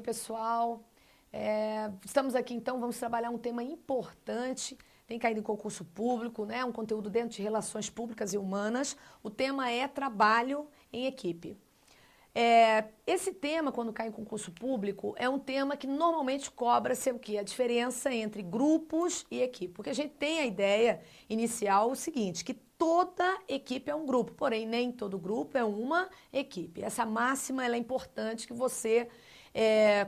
pessoal. Estamos aqui então, vamos trabalhar um tema importante, tem caído em concurso público, né? Um conteúdo dentro de relações públicas e humanas. O tema é trabalho em equipe. Esse tema, quando cai em concurso público, é um tema que normalmente cobra-se o quê? A diferença entre grupos e equipe. Porque a gente tem a ideia inicial o seguinte, que toda equipe é um grupo, porém nem todo grupo é uma equipe. Essa máxima ela é importante que você,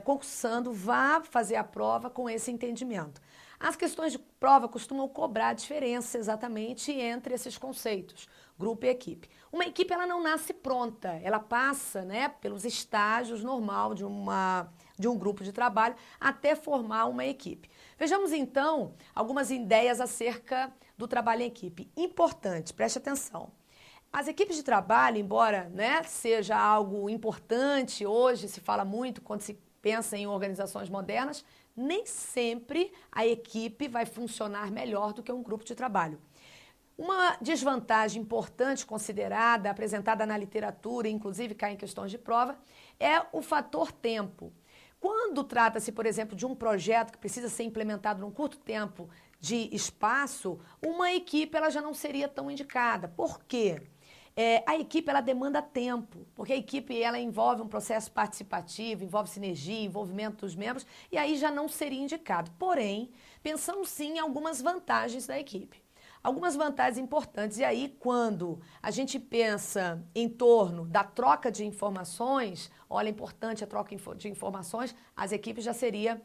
concursando, vá fazer a prova com esse entendimento. As questões de prova costumam cobrar a diferença exatamente entre esses conceitos, grupo e equipe. Uma equipe ela não nasce pronta, ela passa, né, pelos estágios normal de um grupo de trabalho até formar uma equipe. Vejamos então algumas ideias acerca do trabalho em equipe. Importante, preste atenção. As equipes de trabalho, embora, né, seja algo importante, hoje se fala muito quando se pensa em organizações modernas, nem sempre a equipe vai funcionar melhor do que um grupo de trabalho. Uma desvantagem importante considerada, apresentada na literatura, inclusive cai em questões de prova, é o fator tempo. Quando trata-se, por exemplo, de um projeto que precisa ser implementado num curto tempo de espaço, uma equipe ela já não seria tão indicada. Por quê? A equipe ela demanda tempo, porque a equipe ela envolve um processo participativo, envolve sinergia, envolvimento dos membros, e aí já não seria indicado. Porém, pensamos sim em algumas vantagens da equipe. Algumas vantagens importantes, e aí quando a gente pensa em torno da troca de informações, olha, é importante a troca de informações, as equipes já seria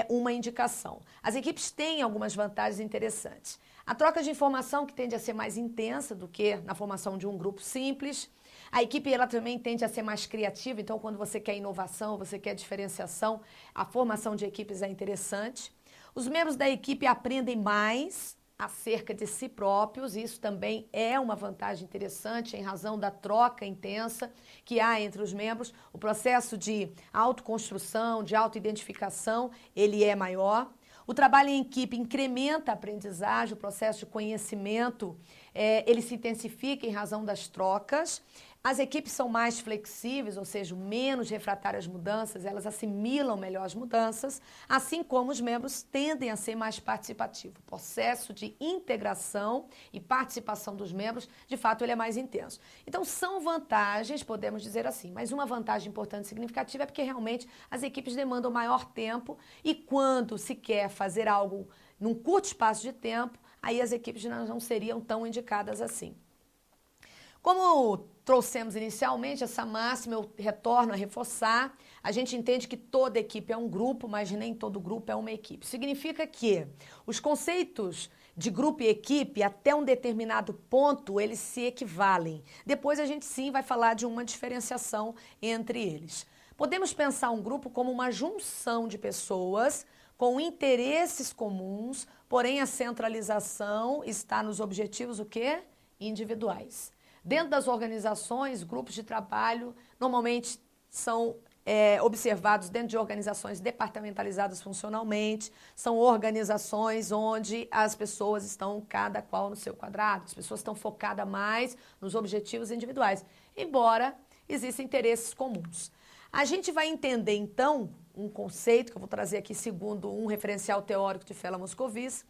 uma indicação. As equipes têm algumas vantagens interessantes. A troca de informação que tende a ser mais intensa do que na formação de um grupo simples. A equipe ela também tende a ser mais criativa, então quando você quer inovação, você quer diferenciação, a formação de equipes é interessante. Os membros da equipe aprendem mais acerca de si próprios, isso também é uma vantagem interessante em razão da troca intensa que há entre os membros. O processo de autoconstrução, de autoidentificação, ele é maior. O trabalho em equipe incrementa a aprendizagem, o processo de conhecimento, ele se intensifica em razão das trocas. As equipes são mais flexíveis, ou seja, menos refratárias às mudanças, elas assimilam melhor as mudanças, assim como os membros tendem a ser mais participativos. O processo de integração e participação dos membros, de fato, ele é mais intenso. Então, são vantagens, podemos dizer assim, mas uma vantagem importante e significativa é porque realmente as equipes demandam maior tempo e quando se quer fazer algo num curto espaço de tempo, aí as equipes não seriam tão indicadas assim. Como trouxemos inicialmente essa máxima, eu retorno a reforçar, a gente entende que toda equipe é um grupo, mas nem todo grupo é uma equipe. Significa que os conceitos de grupo e equipe, até um determinado ponto, eles se equivalem. Depois a gente sim vai falar de uma diferenciação entre eles. Podemos pensar um grupo como uma junção de pessoas com interesses comuns, porém a centralização está nos objetivos o quê? Individuais. Dentro das organizações, grupos de trabalho normalmente são observados dentro de organizações departamentalizadas funcionalmente, são organizações onde as pessoas estão cada qual no seu quadrado, as pessoas estão focadas mais nos objetivos individuais, embora existam interesses comuns. A gente vai entender então um conceito que eu vou trazer aqui segundo um referencial teórico de Fela Moscovici,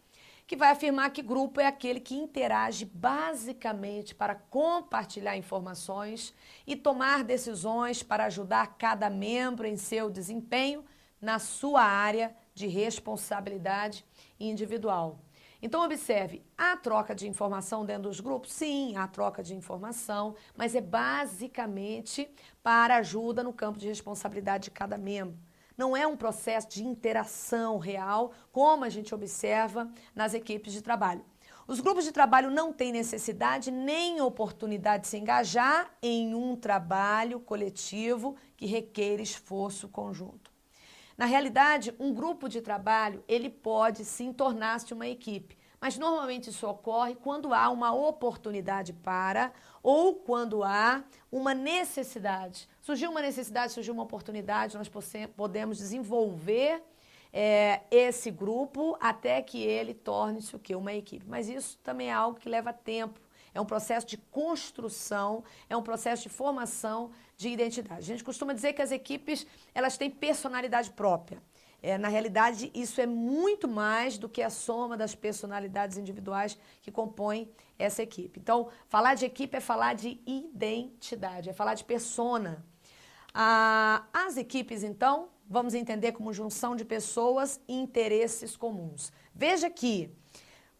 que vai afirmar que grupo é aquele que interage basicamente para compartilhar informações e tomar decisões para ajudar cada membro em seu desempenho na sua área de responsabilidade individual. Então, observe, há troca de informação dentro dos grupos? Sim, há troca de informação, mas é basicamente para ajuda no campo de responsabilidade de cada membro. Não é um processo de interação real, como a gente observa nas equipes de trabalho. Os grupos de trabalho não têm necessidade nem oportunidade de se engajar em um trabalho coletivo que requer esforço conjunto. Na realidade, um grupo de trabalho, ele pode sim tornar-se uma equipe, mas normalmente isso ocorre quando há uma oportunidade para ou quando há uma necessidade. Surgiu uma necessidade, surgiu uma oportunidade, nós podemos desenvolver esse grupo até que ele torne-se o quê? Uma equipe. Mas isso também é algo que leva tempo. é um processo de construção, é um processo de formação de identidade. A gente costuma dizer que as equipes, elas têm personalidade própria. Na realidade, isso é muito mais do que a soma das personalidades individuais que compõem essa equipe. Então, falar de equipe é falar de identidade, é falar de persona. As equipes, então, vamos entender como junção de pessoas e interesses comuns. Veja que,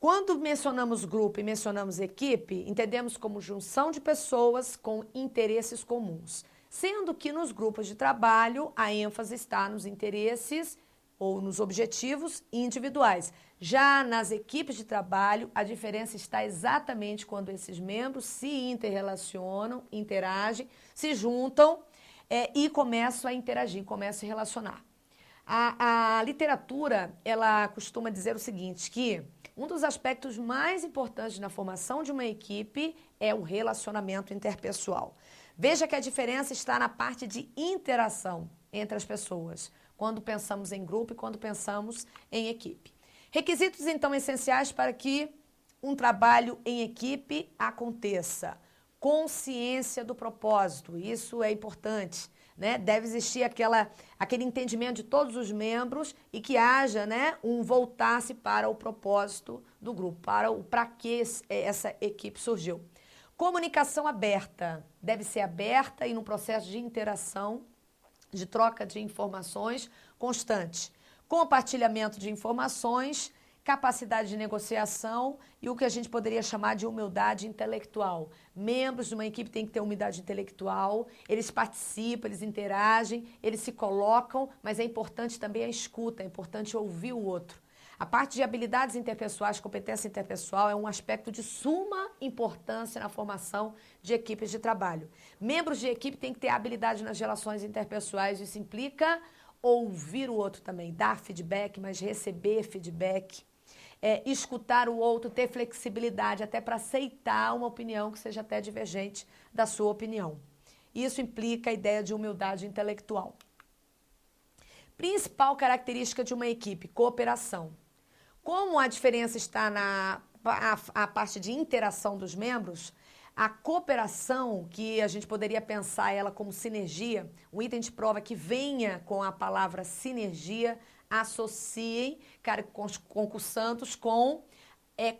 quando mencionamos grupo e mencionamos equipe, entendemos como junção de pessoas com interesses comuns. Sendo que nos grupos de trabalho, a ênfase está nos interesses ou nos objetivos individuais. Já nas equipes de trabalho, a diferença está exatamente quando esses membros se interrelacionam, interagem, se juntam e começam a interagir, começam a se relacionar. A literatura, ela costuma dizer o seguinte, que um dos aspectos mais importantes na formação de uma equipe é o relacionamento interpessoal. Veja que a diferença está na parte de interação entre as pessoas, quando pensamos em grupo e quando pensamos em equipe. Requisitos, então, essenciais para que um trabalho em equipe aconteça. Consciência do propósito, isso é importante, né? Deve existir aquele entendimento de todos os membros e que haja, né, um voltar-se para o propósito do grupo, para que essa equipe surgiu. Comunicação aberta, deve ser aberta e num processo de interação, de troca de informações constante. Compartilhamento de informações, capacidade de negociação e o que a gente poderia chamar de humildade intelectual. Membros de uma equipe têm que ter humildade intelectual, eles participam, eles interagem, eles se colocam, mas é importante também a escuta, é importante ouvir o outro. A parte de habilidades interpessoais, competência interpessoal, é um aspecto de suma importância na formação de equipes de trabalho. Membros de equipe têm que ter habilidade nas relações interpessoais, isso implica ouvir o outro também, dar feedback, mas receber feedback, escutar o outro, ter flexibilidade até para aceitar uma opinião que seja até divergente da sua opinião. Isso implica a ideia de humildade intelectual. Principal característica de uma equipe, cooperação. Como a diferença está na parte de interação dos membros, a cooperação, que a gente poderia pensar ela como sinergia, um item de prova que venha com a palavra sinergia, associem concursantes com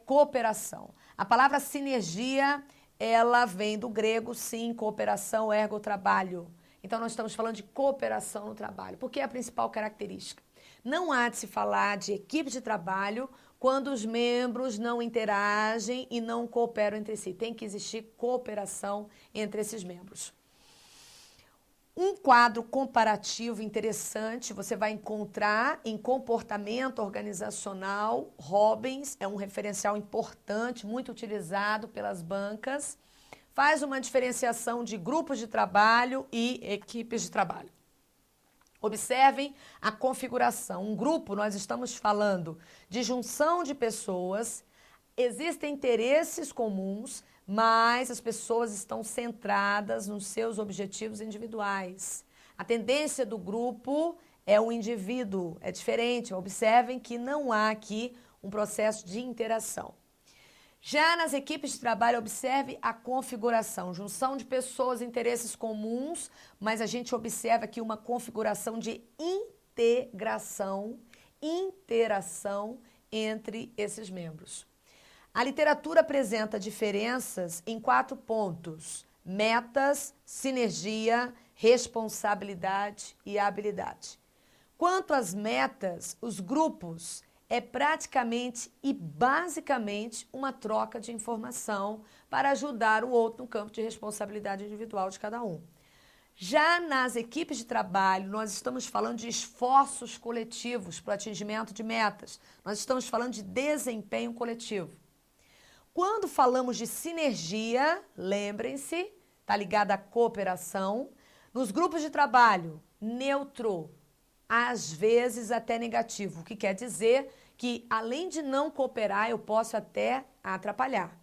cooperação. A palavra sinergia, ela vem do grego, sim, cooperação, ergo, trabalho. Então, nós estamos falando de cooperação no trabalho, porque é a principal característica. Não há de se falar de equipe de trabalho quando os membros não interagem e não cooperam entre si. Tem que existir cooperação entre esses membros. Um quadro comparativo interessante você vai encontrar em comportamento organizacional. Robbins é um referencial importante, muito utilizado pelas bancas. Faz uma diferenciação de grupos de trabalho e equipes de trabalho. Observem a configuração. Um grupo, nós estamos falando de junção de pessoas, existem interesses comuns, mas as pessoas estão centradas nos seus objetivos individuais. A tendência do grupo é o indivíduo, é diferente. Observem que não há aqui um processo de interação. Já nas equipes de trabalho, observe a configuração, junção de pessoas, interesses comuns, mas a gente observa aqui uma configuração de integração, interação entre esses membros. A literatura apresenta diferenças em 4 pontos: metas, sinergia, responsabilidade e habilidade. Quanto às metas, os grupos é praticamente e basicamente uma troca de informação para ajudar o outro no campo de responsabilidade individual de cada um. Já nas equipes de trabalho, nós estamos falando de esforços coletivos para o atingimento de metas. Nós estamos falando de desempenho coletivo. Quando falamos de sinergia, lembrem-se, está ligada à cooperação. Nos grupos de trabalho, neutro, às vezes até negativo, o que quer dizer que, além de não cooperar, eu posso até atrapalhar.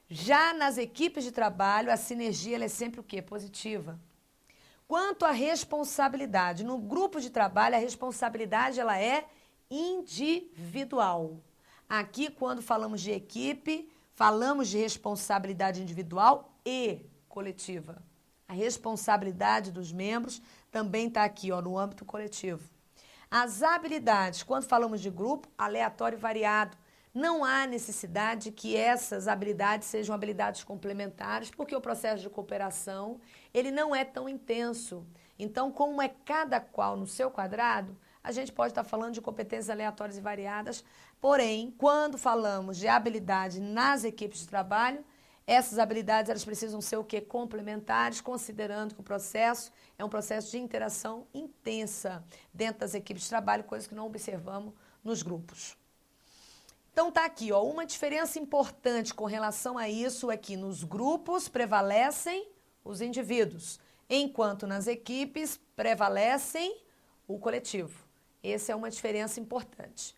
Já nas equipes de trabalho, a sinergia ela é sempre o quê? Positiva. Quanto à responsabilidade, no grupo de trabalho, a responsabilidade ela é individual. Aqui, quando falamos de equipe, falamos de responsabilidade individual e coletiva. A responsabilidade dos membros também está aqui, ó, no âmbito coletivo. As habilidades, quando falamos de grupo, aleatório e variado. Não há necessidade que essas habilidades sejam habilidades complementares, porque o processo de cooperação, ele não é tão intenso. Então, como é cada qual no seu quadrado, a gente pode estar falando de competências aleatórias e variadas, porém, quando falamos de habilidade nas equipes de trabalho, essas habilidades elas precisam ser o quê? Complementares, considerando que o processo é um processo de interação intensa dentro das equipes de trabalho, coisa que não observamos nos grupos. Então tá aqui, ó, uma diferença importante com relação a isso é que nos grupos prevalecem os indivíduos, enquanto nas equipes prevalecem o coletivo. Essa é uma diferença importante.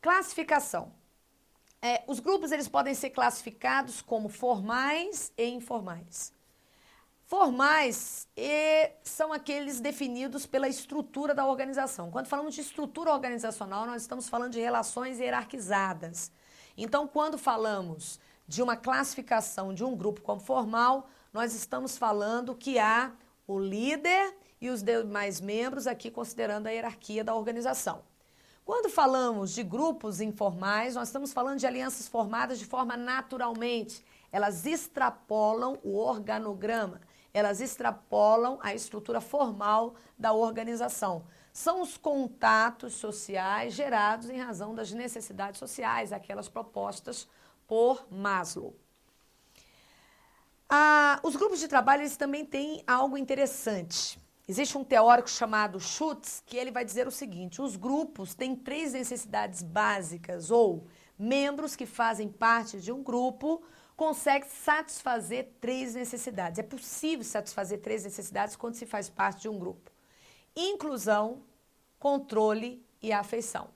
Classificação. Os grupos eles podem ser classificados como formais e informais. Formais são aqueles definidos pela estrutura da organização. Quando falamos de estrutura organizacional, nós estamos falando de relações hierarquizadas. Então, quando falamos de uma classificação de um grupo como formal, nós estamos falando que há o líder e os demais membros aqui considerando a hierarquia da organização. Quando falamos de grupos informais, nós estamos falando de alianças formadas de forma naturalmente. Elas extrapolam o organograma, elas extrapolam a estrutura formal da organização. São os contatos sociais gerados em razão das necessidades sociais, aquelas propostas por Maslow. Os grupos de trabalho eles também têm algo interessante. Existe um teórico chamado Schutz que ele vai dizer o seguinte: os grupos têm 3 necessidades básicas, ou membros que fazem parte de um grupo conseguem satisfazer 3 necessidades. É possível satisfazer 3 necessidades quando se faz parte de um grupo: inclusão, controle e afeição.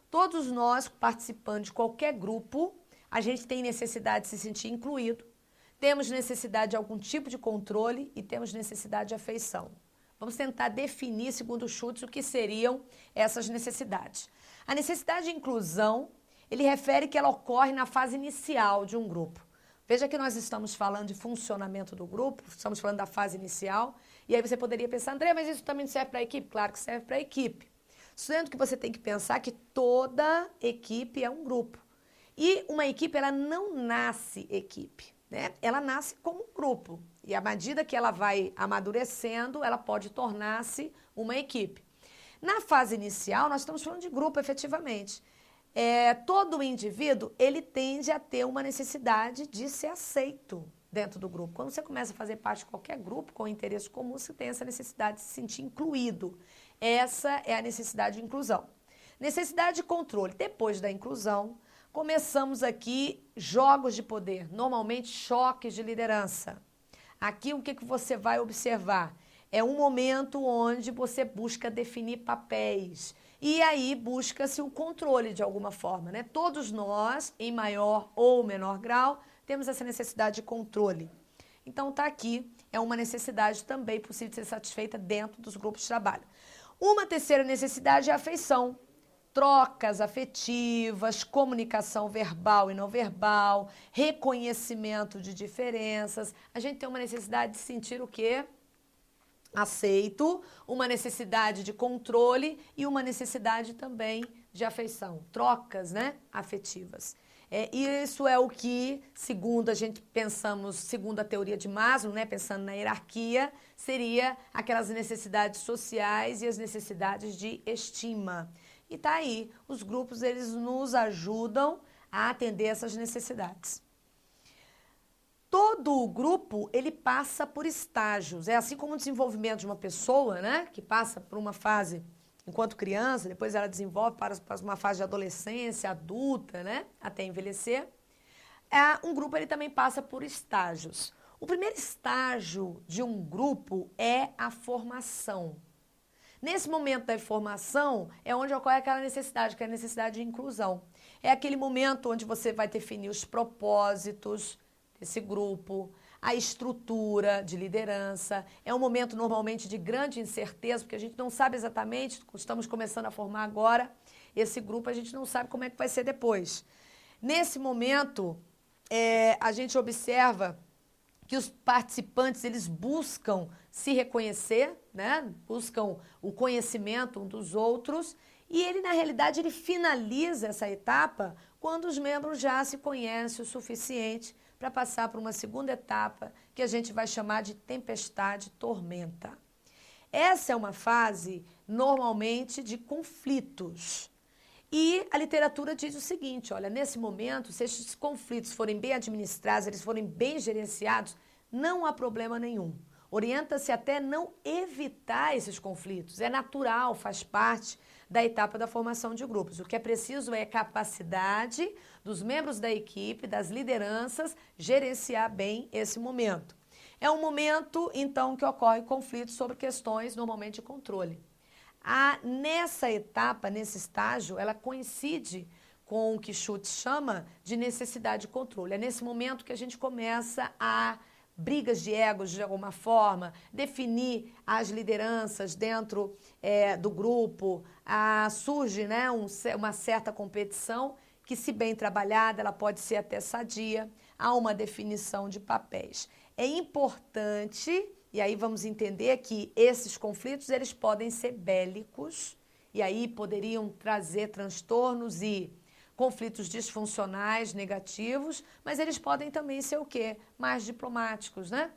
Todos nós, participando de qualquer grupo, a gente tem necessidade de se sentir incluído, temos necessidade de algum tipo de controle e temos necessidade de afeição. Vamos tentar definir, segundo o Schutz, o que seriam essas necessidades. A necessidade de inclusão, ele refere que ela ocorre na fase inicial de um grupo. Veja que nós estamos falando de funcionamento do grupo, estamos falando da fase inicial, e aí você poderia pensar, André, mas isso também serve para a equipe? Claro que serve para a equipe. Sendo que você tem que pensar que toda equipe é um grupo. E uma equipe, ela não nasce equipe, né? Ela nasce como um grupo. E à medida que ela vai amadurecendo, ela pode tornar-se uma equipe. Na fase inicial, nós estamos falando de grupo, efetivamente. Todo indivíduo, ele tende a ter uma necessidade de ser aceito dentro do grupo. Quando você começa a fazer parte de qualquer grupo com interesse comum, você tem essa necessidade de se sentir incluído. Essa é a necessidade de inclusão. Necessidade de controle. Depois da inclusão, começamos aqui jogos de poder, normalmente choques de liderança. Aqui o que você vai observar? É um momento onde você busca definir papéis e aí busca-se o controle de alguma forma, né? Todos nós, em maior ou menor grau, temos essa necessidade de controle. Então tá aqui, é uma necessidade também possível de ser satisfeita dentro dos grupos de trabalho. Uma terceira necessidade é a afeição. Trocas afetivas, comunicação verbal e não verbal, reconhecimento de diferenças. A gente tem uma necessidade de sentir o quê? Aceito, uma necessidade de controle e uma necessidade também de afeição. Trocas, né, afetivas. Isso é o que, segundo a gente pensamos, segundo a teoria de Maslow, né, pensando na hierarquia, seria aquelas necessidades sociais e as necessidades de estima. E tá aí, os grupos eles nos ajudam a atender essas necessidades. Todo o grupo ele passa por estágios, é assim como o desenvolvimento de uma pessoa, né, que passa por uma fase enquanto criança, depois ela desenvolve para uma fase de adolescência, adulta, né, até envelhecer. Um grupo ele também passa por estágios. O primeiro estágio de um grupo é a formação. Nesse momento da formação é onde ocorre aquela necessidade, que é a necessidade de inclusão. É aquele momento onde você vai definir os propósitos desse grupo, a estrutura de liderança. É um momento normalmente de grande incerteza, porque a gente não sabe exatamente, estamos começando a formar agora esse grupo, a gente não sabe como é que vai ser depois. Nesse momento, a gente observa que os participantes, eles buscam se reconhecer, né? Buscam o conhecimento um dos outros, e ele, na realidade, ele finaliza essa etapa quando os membros já se conhecem o suficiente para passar para uma segunda etapa, que a gente vai chamar de tempestade, tormenta. Essa é uma fase, normalmente, de conflitos. E a literatura diz o seguinte, olha, nesse momento, se esses conflitos forem bem administrados, eles forem bem gerenciados, não há problema nenhum. Orienta-se até não evitar esses conflitos. É natural, faz parte da etapa da formação de grupos. O que é preciso é capacidade dos membros da equipe, das lideranças, gerenciar bem esse momento. É um momento, então, que ocorre conflitos sobre questões, normalmente, de controle. Nessa etapa, nesse estágio, ela coincide com o que Schutz chama de necessidade de controle. É nesse momento que a gente começa a brigas de egos, de alguma forma, definir as lideranças dentro do grupo, surge, né, uma certa competição que, se bem trabalhada, ela pode ser até sadia, há uma definição de papéis. É importante, e aí vamos entender que esses conflitos eles podem ser bélicos, e aí poderiam trazer transtornos e conflitos disfuncionais, negativos, mas eles podem também ser o quê? Mais diplomáticos, né?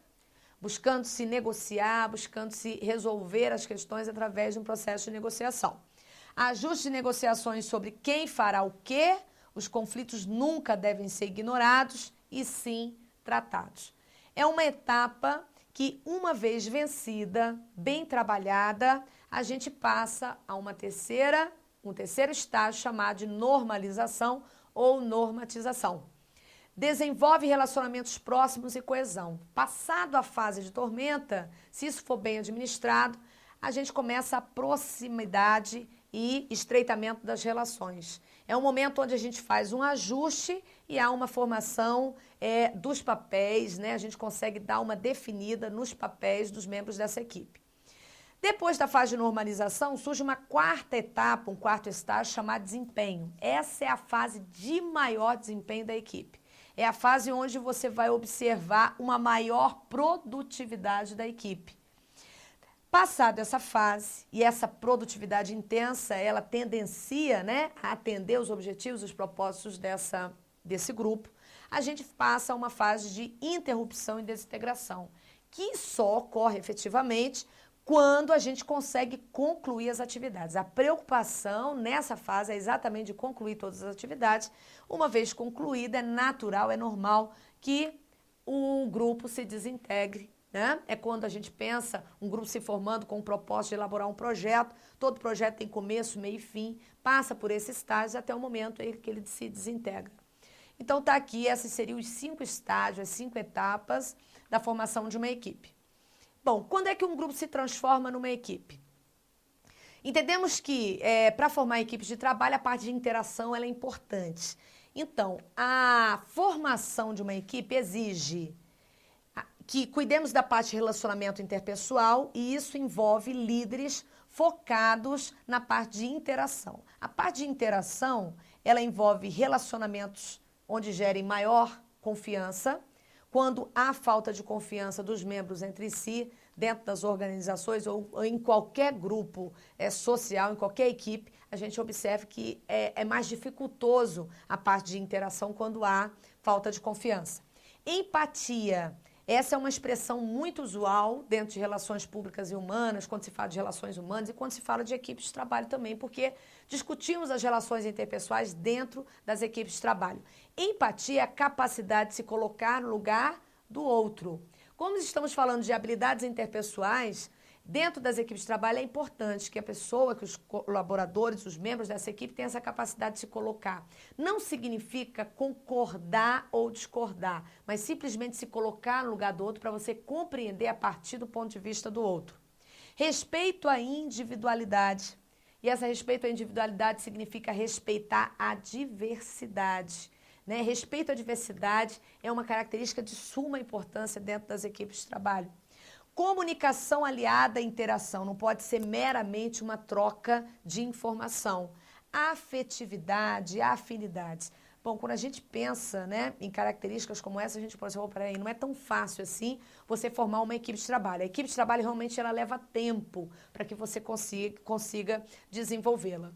Buscando se negociar, buscando se resolver as questões através de um processo de negociação. Ajuste de negociações sobre quem fará o quê, os conflitos nunca devem ser ignorados e sim tratados. É uma etapa que, uma vez vencida, bem trabalhada, a gente passa a um terceiro estágio chamado de normalização ou normatização. Desenvolve relacionamentos próximos e coesão. Passado a fase de tormenta, se isso for bem administrado, a gente começa a proximidade e estreitamento das relações. É um momento onde a gente faz um ajuste e há uma formação dos papéis, né? A gente consegue dar uma definida nos papéis dos membros dessa equipe. Depois da fase de normalização, surge uma quarta etapa, um quarto estágio chamado desempenho. Essa é a fase de maior desempenho da equipe. É a fase onde você vai observar uma maior produtividade da equipe. Passado essa fase e essa produtividade intensa, ela tendencia, né, a atender os objetivos, os propósitos desse grupo, a gente passa a uma fase de interrupção e desintegração, que só ocorre efetivamente quando a gente consegue concluir as atividades. A preocupação nessa fase é exatamente de concluir todas as atividades. Uma vez concluída, é natural, é normal que o grupo se desintegre, né? É quando a gente pensa um grupo se formando com o propósito de elaborar um projeto. Todo projeto tem começo, meio e fim, passa por esse estágio até o momento em que ele se desintegra. Então está aqui, esses seriam os 5 estágios, as 5 etapas da formação de uma equipe. Bom, quando é que um grupo se transforma numa equipe? Entendemos que para formar equipes de trabalho, a parte de interação ela é importante. Então, a formação de uma equipe exige que cuidemos da parte de relacionamento interpessoal e isso envolve líderes focados na parte de interação. A parte de interação, ela envolve relacionamentos onde gerem maior confiança. Quando há falta de confiança dos membros entre si, dentro das organizações ou em qualquer grupo social, em qualquer equipe, a gente observa que é mais dificultoso a parte de interação quando há falta de confiança. Empatia. Essa é uma expressão muito usual dentro de relações públicas e humanas, quando se fala de relações humanas e quando se fala de equipes de trabalho também, porque discutimos as relações interpessoais dentro das equipes de trabalho. Empatia é a capacidade de se colocar no lugar do outro. Como estamos falando de habilidades interpessoais, dentro das equipes de trabalho é importante que a pessoa, que os colaboradores, os membros dessa equipe tenham essa capacidade de se colocar. Não significa concordar ou discordar, mas simplesmente se colocar no lugar do outro para você compreender a partir do ponto de vista do outro. Respeito à individualidade. E esse respeito à individualidade significa respeitar a diversidade. Né? Respeito à diversidade é uma característica de suma importância dentro das equipes de trabalho. Comunicação aliada à interação, não pode ser meramente uma troca de informação. Afetividade, afinidades. Bom, quando a gente pensa, né, em características como essa, a gente pode dizer, peraí, não é tão fácil assim você formar uma equipe de trabalho. A equipe de trabalho realmente ela leva tempo para que você consiga desenvolvê-la.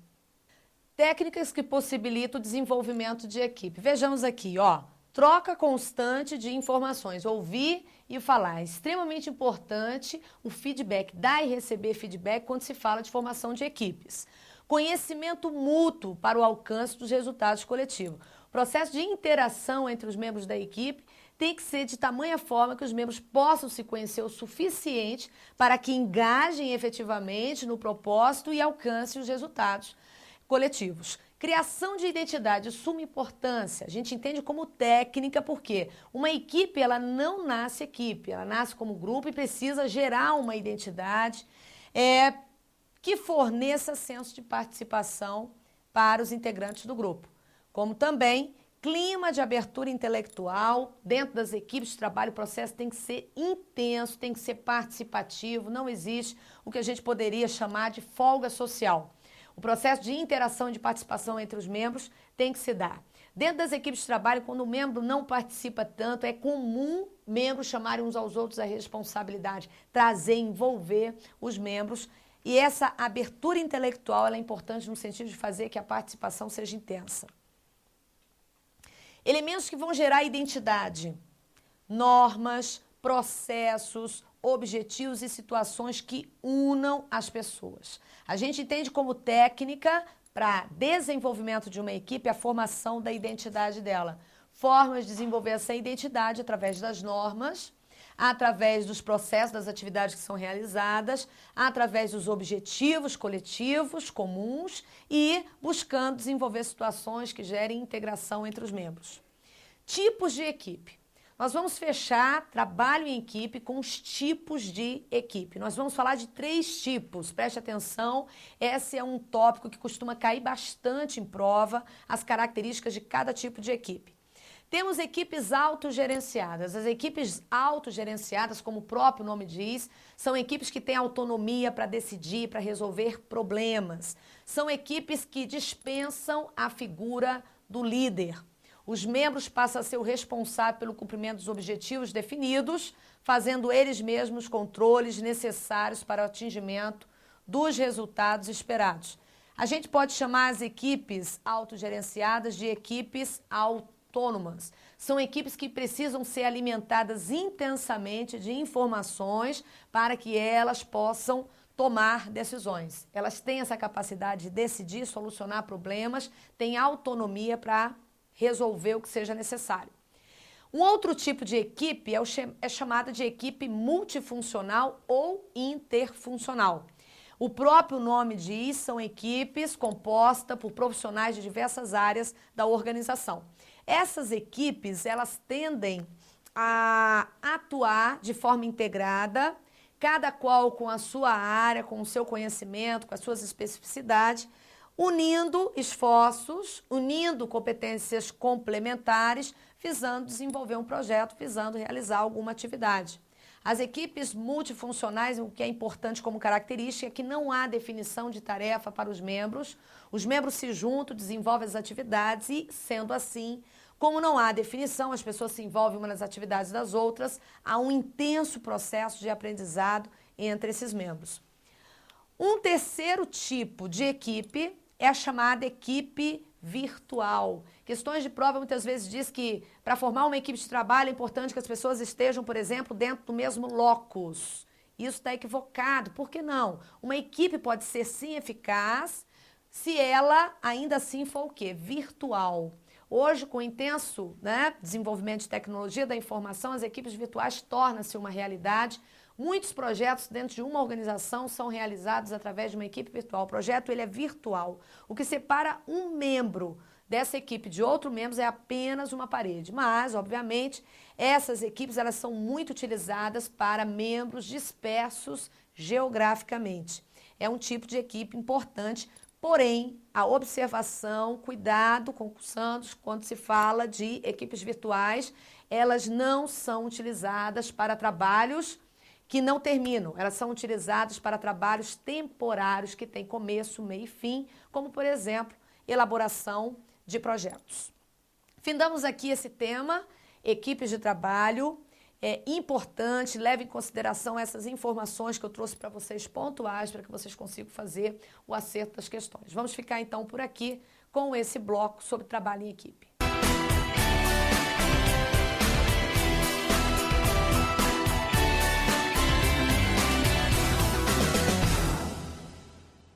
Técnicas que possibilitam o desenvolvimento de equipe. Vejamos aqui, ó. Troca constante de informações, ouvir e falar. É extremamente importante o feedback, dar e receber feedback quando se fala de formação de equipes. Conhecimento mútuo para o alcance dos resultados coletivos. O processo de interação entre os membros da equipe tem que ser de tamanha forma que os membros possam se conhecer o suficiente para que engajem efetivamente no propósito e alcancem os resultados coletivos. Criação de identidade, de suma importância. A gente entende como técnica porque uma equipe, ela não nasce equipe, ela nasce como grupo e precisa gerar uma identidade que forneça senso de participação para os integrantes do grupo. Como também clima de abertura intelectual. Dentro das equipes de trabalho, o processo tem que ser intenso, tem que ser participativo, não existe o que a gente poderia chamar de folga social. O processo de interação e de participação entre os membros tem que se dar. Dentro das equipes de trabalho, quando o membro não participa tanto, é comum membros chamarem uns aos outros a responsabilidade, trazer, envolver os membros. E essa abertura intelectual ela é importante no sentido de fazer que a participação seja intensa. Elementos que vão gerar identidade, normas, processos, objetivos e situações que unam as pessoas. A gente entende como técnica para desenvolvimento de uma equipe a formação da identidade dela. Formas de desenvolver essa identidade através das normas, através dos processos, das atividades que são realizadas, através dos objetivos coletivos comuns e buscando desenvolver situações que gerem integração entre os membros. Tipos de equipe. Nós vamos fechar trabalho em equipe com os tipos de equipe. Nós vamos falar de 3 tipos, preste atenção, esse é um tópico que costuma cair bastante em prova, as características de cada tipo de equipe. Temos equipes autogerenciadas. As equipes autogerenciadas, como o próprio nome diz, são equipes que têm autonomia para decidir, para resolver problemas. São equipes que dispensam a figura do líder. Os membros passam a ser o responsável pelo cumprimento dos objetivos definidos, fazendo eles mesmos os controles necessários para o atingimento dos resultados esperados. A gente pode chamar as equipes autogerenciadas de equipes autônomas. São equipes que precisam ser alimentadas intensamente de informações para que elas possam tomar decisões. Elas têm essa capacidade de decidir, solucionar problemas, têm autonomia para resolver o que seja necessário. Um outro tipo de equipe é chamada de equipe multifuncional ou interfuncional. O próprio nome diz, são equipes compostas por profissionais de diversas áreas da organização. Essas equipes, elas tendem a atuar de forma integrada, cada qual com a sua área, com o seu conhecimento, com as suas especificidades, unindo esforços, unindo competências complementares, visando desenvolver um projeto, visando realizar alguma atividade. As equipes multifuncionais, o que é importante como característica é que não há definição de tarefa para os membros se juntam, desenvolvem as atividades e, sendo assim, como não há definição, as pessoas se envolvem umas nas atividades das outras, há um intenso processo de aprendizado entre esses membros. Um terceiro tipo de equipe é a chamada equipe virtual. Questões de prova muitas vezes diz que para formar uma equipe de trabalho é importante que as pessoas estejam, por exemplo, dentro do mesmo locus. Isso está equivocado. Por que não? Uma equipe pode ser sim eficaz se ela ainda assim for o quê? Virtual. Hoje, com o intenso desenvolvimento de tecnologia da informação, as equipes virtuais tornam-se uma realidade. Muitos projetos dentro de uma organização são realizados através de uma equipe virtual. O projeto ele é virtual. O que separa um membro dessa equipe de outro membro é apenas uma parede. Mas, obviamente, essas equipes elas são muito utilizadas para membros dispersos geograficamente. É um tipo de equipe importante, porém, a observação, cuidado com os santos, quando se fala de equipes virtuais, elas não são utilizadas para trabalhos que não terminam, elas são utilizadas para trabalhos temporários que têm começo, meio e fim, como, por exemplo, elaboração de projetos. Findamos aqui esse tema, equipes de trabalho. É importante, leve em consideração essas informações que eu trouxe para vocês pontuais, para que vocês consigam fazer o acerto das questões. Vamos ficar então por aqui com esse bloco sobre trabalho em equipe.